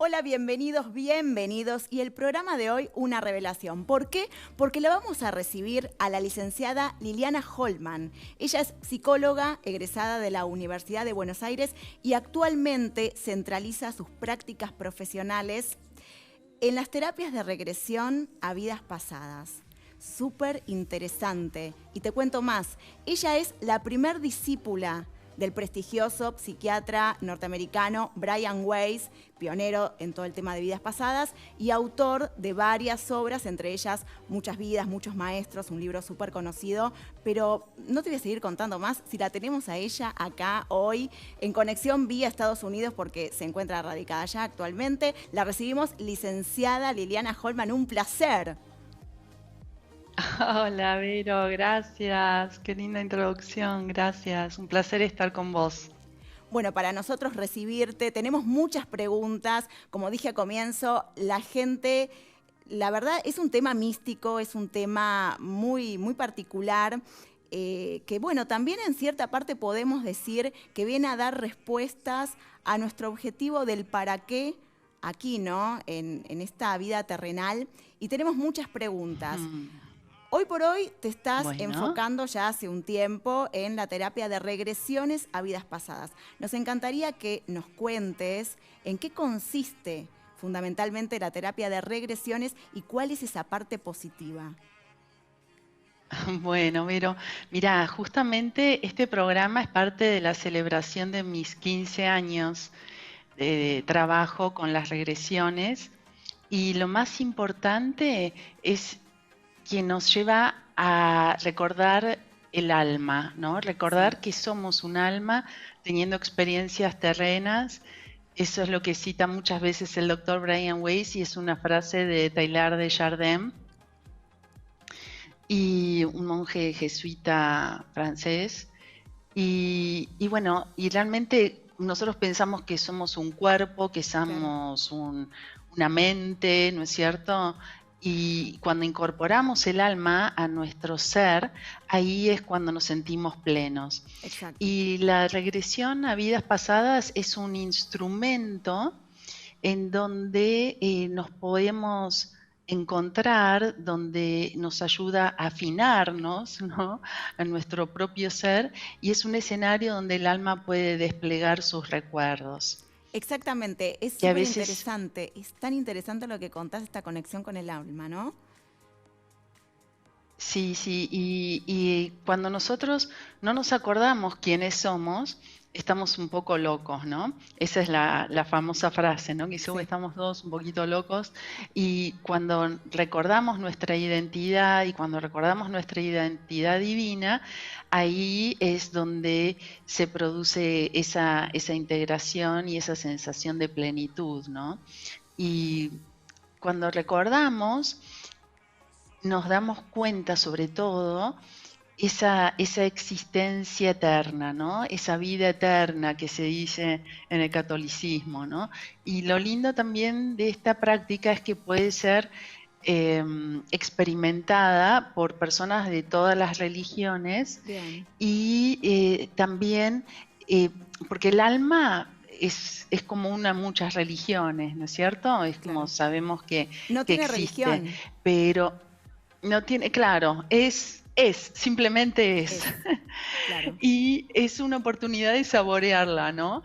Hola, bienvenidos, bienvenidos. Y el programa de hoy, una revelación. ¿Por qué? Porque la vamos a recibir a la licenciada Liliana Holman. Ella es psicóloga egresada de la Universidad de Buenos Aires y actualmente centraliza sus prácticas profesionales en las terapias de regresión a vidas pasadas. Súper interesante. Y te cuento más. Ella es la primer discípula del prestigioso psiquiatra norteamericano Brian Weiss, pionero en todo el tema de vidas pasadas y autor de varias obras, entre ellas Muchas vidas, muchos maestros, un libro súper conocido. Pero no te voy a seguir contando más si la tenemos a ella acá hoy en conexión vía Estados Unidos porque se encuentra radicada allá actualmente. La recibimos, licenciada Liliana Holman, un placer. Hola, Vero, gracias. Qué linda introducción, gracias. Un placer estar con vos. Bueno, para nosotros recibirte, tenemos muchas preguntas. Como dije a comienzo, la gente, la verdad, es un tema místico, es un tema muy, muy particular. Que bueno, también en cierta parte podemos decir que viene a dar respuestas a nuestro objetivo del para qué aquí, ¿no? En esta vida terrenal. Y tenemos muchas preguntas. Mm, Hoy por hoy te estás Bueno, enfocando ya hace un tiempo en la terapia de regresiones a vidas pasadas. Nos encantaría que nos cuentes en qué consiste fundamentalmente la terapia de regresiones y cuál es esa parte positiva. bueno, Vero, mira, justamente este programa es parte de la celebración de mis 15 años de trabajo con las regresiones y lo más importante es que nos lleva a recordar el alma, ¿no? Sí, Recordar que somos un alma teniendo experiencias terrenas. Eso es lo que cita muchas veces el doctor Brian Weiss y es una frase de Teilhard de Chardin y un monje jesuita francés. Y bueno, y realmente nosotros pensamos que somos un cuerpo, que claro. somos una mente, ¿no es cierto? Y cuando incorporamos el alma a nuestro ser, ahí es cuando nos sentimos plenos. Exacto. Y la regresión a vidas pasadas es un instrumento en donde nos podemos encontrar, donde nos ayuda a afinarnos, ¿no?, a nuestro propio ser, y es un escenario donde el alma puede desplegar sus recuerdos, Exactamente, es que a súper veces. interesante. Es tan interesante lo que contás, esta conexión con el alma, ¿no? Sí, sí, y cuando nosotros no nos acordamos quiénes somos, estamos un poco locos, ¿no? Esa es la famosa frase, ¿no? Que dice: "Uy, Sí, estamos todos un poquito locos". Y cuando recordamos nuestra identidad y cuando recordamos nuestra identidad divina, ahí es donde se produce esa integración y esa sensación de plenitud, ¿no? Y cuando recordamos nos damos cuenta sobre todo esa existencia eterna, ¿no? Esa vida eterna que se dice en el catolicismo, ¿no? Y lo lindo también de esta práctica es que puede ser experimentada por personas de todas las religiones bien, y también eh, porque el alma es como una muchas religiones, ¿no es cierto? Es como claro. sabemos No que tiene existe, religión, pero no tiene, claro, simplemente es. es, claro. Y es una oportunidad de saborearla, ¿no?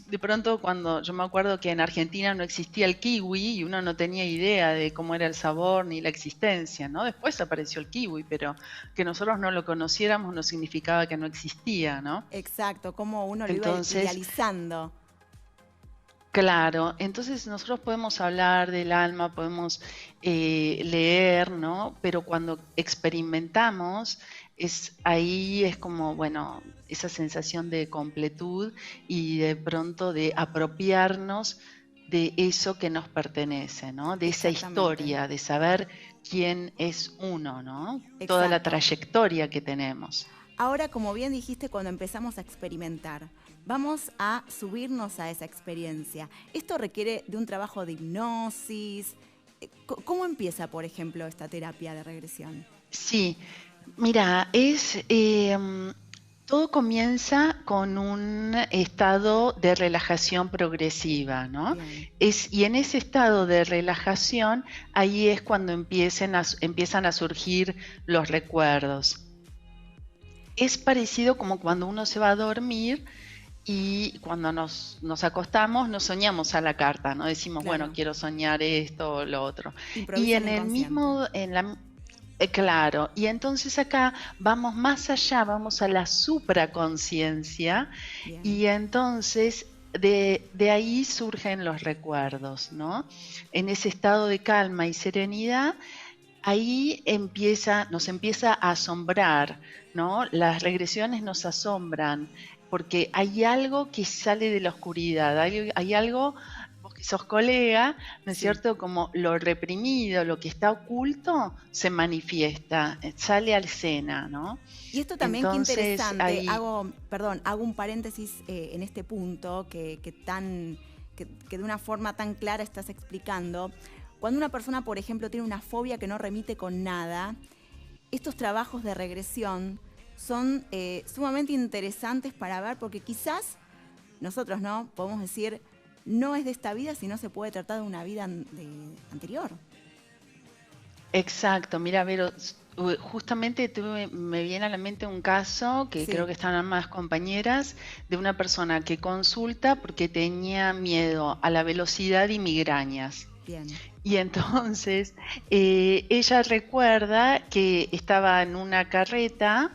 De pronto cuando yo me acuerdo que en Argentina no existía el kiwi y uno no tenía idea de cómo era el sabor ni la existencia, ¿no? Después apareció el kiwi, pero que nosotros no lo conociéramos no significaba que no existía, ¿no? Exacto, como uno lo iba Entonces, idealizando. claro, entonces nosotros podemos hablar del alma, podemos leer, ¿no? Pero cuando experimentamos, ahí es como, bueno, esa sensación de completud y de pronto de apropiarnos de eso que nos pertenece, ¿no? De esa Exactamente, historia, de saber quién es uno, ¿no? Toda la exacto. trayectoria que tenemos. Ahora, como bien dijiste, cuando empezamos a experimentar, vamos a subirnos a esa experiencia. Esto requiere de un trabajo de hipnosis. ¿Cómo empieza, por ejemplo, esta terapia de regresión? Sí, mira, Todo comienza con un estado de relajación progresiva, ¿no? Bien. Y en ese estado de relajación, ahí es cuando empiezan a surgir los recuerdos. Es parecido como cuando uno se va a dormir y cuando nos acostamos no soñamos a la carta, no decimos, Claro. bueno, quiero soñar esto o lo otro. Y Improvisa en el el inconsciente. mismo, claro, y entonces acá vamos más allá, vamos a la supraconciencia Bien. y entonces de ahí surgen los recuerdos, ¿no? En ese estado de calma y serenidad, ahí nos empieza a asombrar, ¿no? Las regresiones nos asombran porque hay algo que sale de la oscuridad, hay algo, vos que sos colega, ¿no es Sí. cierto? Como lo reprimido, lo que está oculto, se manifiesta, sale a escena, ¿no? Y esto también, qué Entonces, interesante, ahí, hago un paréntesis en este punto que de una forma tan clara estás explicando. Cuando una persona, por ejemplo, tiene una fobia que no remite con nada, estos trabajos de regresión son sumamente interesantes para ver, porque quizás nosotros, ¿no? Podemos decir, no es de esta vida, sino se puede tratar de una vida anterior. exacto, mira, Vero, justamente me viene a la mente un caso que Sí. creo que están ambas compañeras, de una persona que consulta porque tenía miedo a la velocidad y migrañas. Bien. Y entonces ella recuerda que estaba en una carreta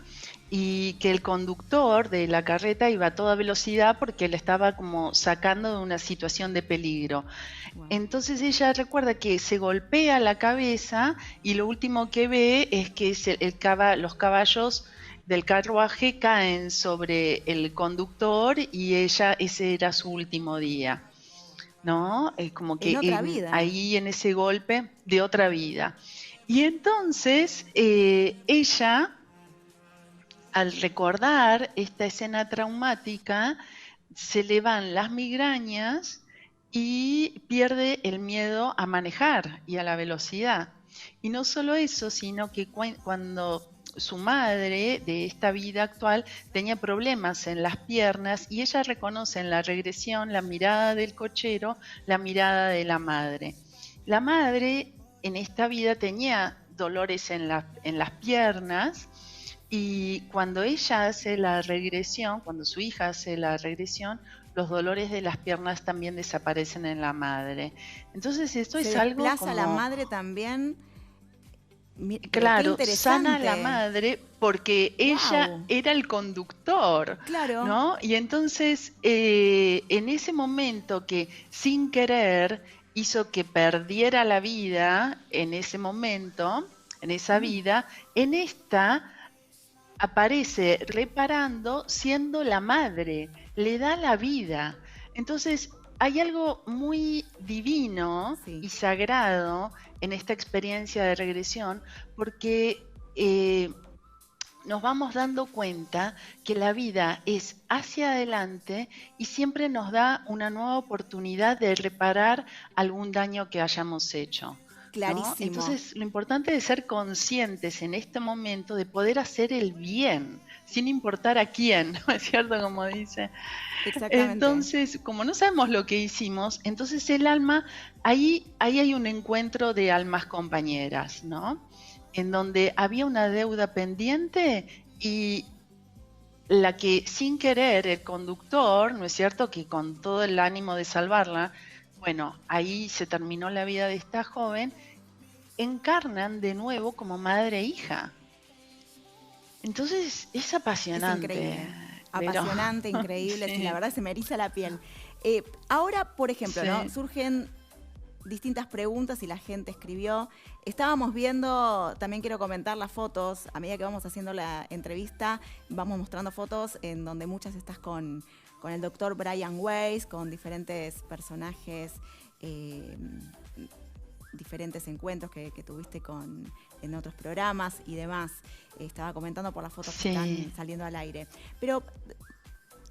y que el conductor de la carreta iba a toda velocidad porque le estaba como sacando de una situación de peligro. Wow. Entonces ella recuerda que se golpea la cabeza y lo último que ve es que los caballos del carruaje caen sobre el conductor y ese era su último día. ¿No? Es como En que otra vida. ahí en ese golpe de otra vida. Y entonces ella, al recordar esta escena traumática, se le van las migrañas y pierde el miedo a manejar y a la velocidad. Y no solo eso, sino que cuando su madre de esta vida actual tenía problemas en las piernas y ella reconoce en la regresión la mirada del cochero, la mirada de la madre. La madre en esta vida tenía dolores en las piernas y cuando ella hace la regresión, cuando su hija hace la regresión, los dolores de las piernas también desaparecen en la madre. Entonces esto Se es algo desplaza la como... madre también. Pero qué Claro, sana a la interesante. madre porque ella Wow. era el conductor, Claro. ¿no? Y entonces, en ese momento que sin querer hizo que perdiera la vida, en ese momento, en esa vida, en esta aparece reparando siendo la madre, le da la vida. Entonces, hay algo muy divino Sí. y sagrado en esta experiencia de regresión porque nos vamos dando cuenta que la vida es hacia adelante y siempre nos da una nueva oportunidad de reparar algún daño que hayamos hecho, ¿no? Clarísimo. Entonces, lo importante es ser conscientes en este momento de poder hacer el bien, sin importar a quién, ¿no es cierto? Como dice. Exactamente. Entonces, como no sabemos lo que hicimos, entonces el alma, ahí hay un encuentro de almas compañeras, ¿no? En donde había una deuda pendiente y la que sin querer el conductor, ¿no es cierto? Que con todo el ánimo de salvarla, bueno, ahí se terminó la vida de esta joven, encarnan de nuevo como madre e hija. Entonces es apasionante. Es increíble. Pero, Apasionante, increíble. sí. Sí, la verdad se me eriza la piel. Ahora, por ejemplo, Sí. ¿no? Surgen distintas preguntas y la gente escribió. Estábamos viendo, también quiero comentar las fotos, a medida que vamos haciendo la entrevista, vamos mostrando fotos en donde muchas estás con el doctor Brian Weiss, con diferentes personajes, diferentes encuentros que tuviste en otros programas y demás. Estaba comentando por las fotos Sí. que están saliendo al aire. Pero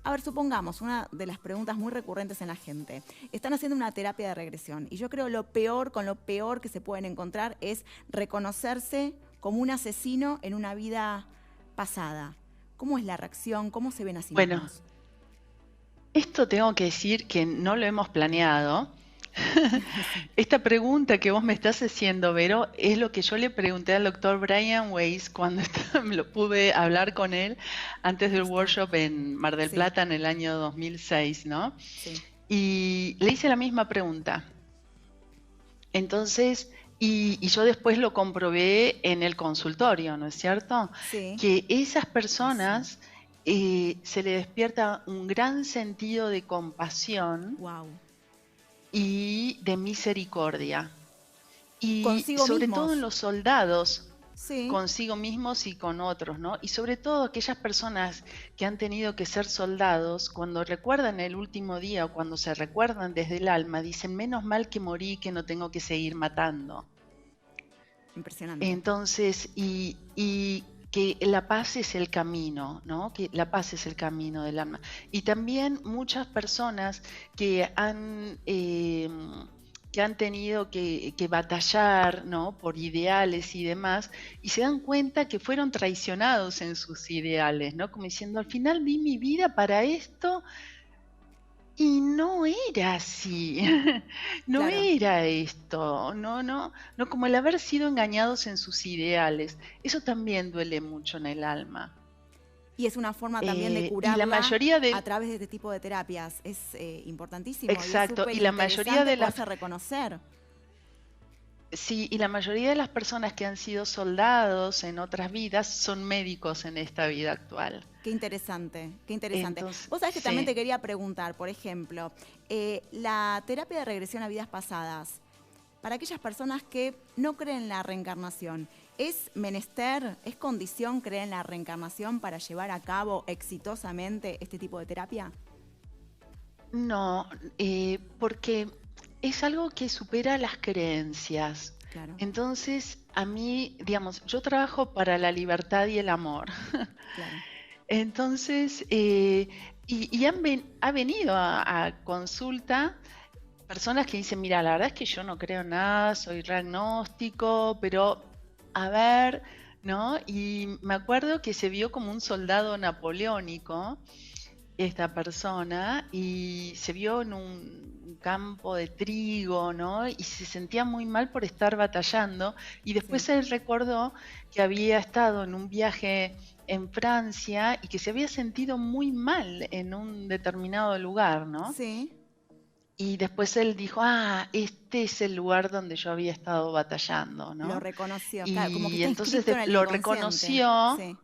a ver, supongamos, una de las preguntas muy recurrentes en la gente. Están haciendo una terapia de regresión y yo creo con lo peor que se pueden encontrar es reconocerse como un asesino en una vida pasada. ¿Cómo es la reacción? ¿Cómo se ven a sí Bueno, mismos? esto tengo que decir que no lo hemos planeado. Sí, Esta pregunta que vos me estás haciendo, Vero, es lo que yo le pregunté al doctor Brian Weiss cuando lo pude hablar con él antes ahí del está. workshop en Mar del Sí, Plata en el año 2006, ¿no? sí. Y le hice la misma pregunta. Entonces, y yo después lo comprobé en el consultorio, ¿no es cierto? Sí, Que esas buenísimo. personas se le despierta un gran sentido de compasión Wow. y de misericordia. Y Consigo sobre todo en mismos. los soldados, Sí, consigo mismos y con otros, ¿no? Y sobre todo aquellas personas que han tenido que ser soldados, cuando recuerdan el último día o cuando se recuerdan desde el alma, dicen, menos mal que morí, que no tengo que seguir matando. impresionante. Entonces, y que la paz es el camino, ¿no? Que la paz es el camino del alma. Y también muchas personas que han tenido que batallar, ¿no? Por ideales y demás, y se dan cuenta que fueron traicionados en sus ideales, ¿no? Como diciendo, al final di mi vida para esto y no era así, no Claro. era esto, no como el haber sido engañados en sus ideales. Eso también duele mucho en el alma. Y es una forma también de Y la curarla mayoría a de, través de este tipo de terapias. Es importantísimo y es exacto, súper y la mayoría interesante de las, poderse reconocer. sí, y la mayoría de las personas que han sido soldados en otras vidas son médicos en esta vida actual. Qué interesante, qué interesante. Entonces, Vos sabés que también sí. te quería preguntar, por ejemplo, la terapia de regresión a vidas pasadas, para aquellas personas que no creen en la reencarnación, ¿es menester, es condición creer en la reencarnación para llevar a cabo exitosamente este tipo de terapia? No, porque es algo que supera las creencias. Claro, Entonces, a mí, digamos, yo trabajo para la libertad y el amor. claro. Entonces, ha venido a consulta personas que dicen, mira, la verdad es que yo no creo en nada, soy re agnóstico, pero a ver, ¿no? Y me acuerdo que se vio como un soldado napoleónico esta persona y se vio en un campo de trigo, ¿no? Y se sentía muy mal por estar batallando y Sí, después él recordó que había estado en un viaje en Francia y que se había sentido muy mal en un determinado lugar, ¿no? sí, Y después él dijo, ah, este es el lugar donde yo había estado batallando, lo ¿no? reconoció, claro, como que Y está entonces inscrito en el lo inconsciente. reconoció. Sí,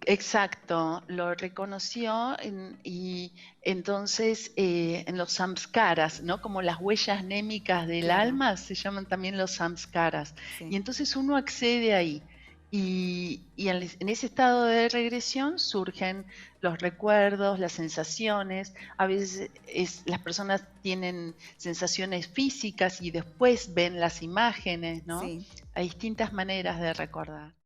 Exacto, lo reconoció y entonces en los samskaras, ¿no? Como las huellas némicas del claro, alma se llaman también los samskaras. Y sí. entonces uno accede ahí y en ese estado de regresión surgen los recuerdos, las sensaciones. A veces las personas tienen sensaciones físicas y después ven las imágenes, ¿no? Sí. Hay distintas maneras de recordar.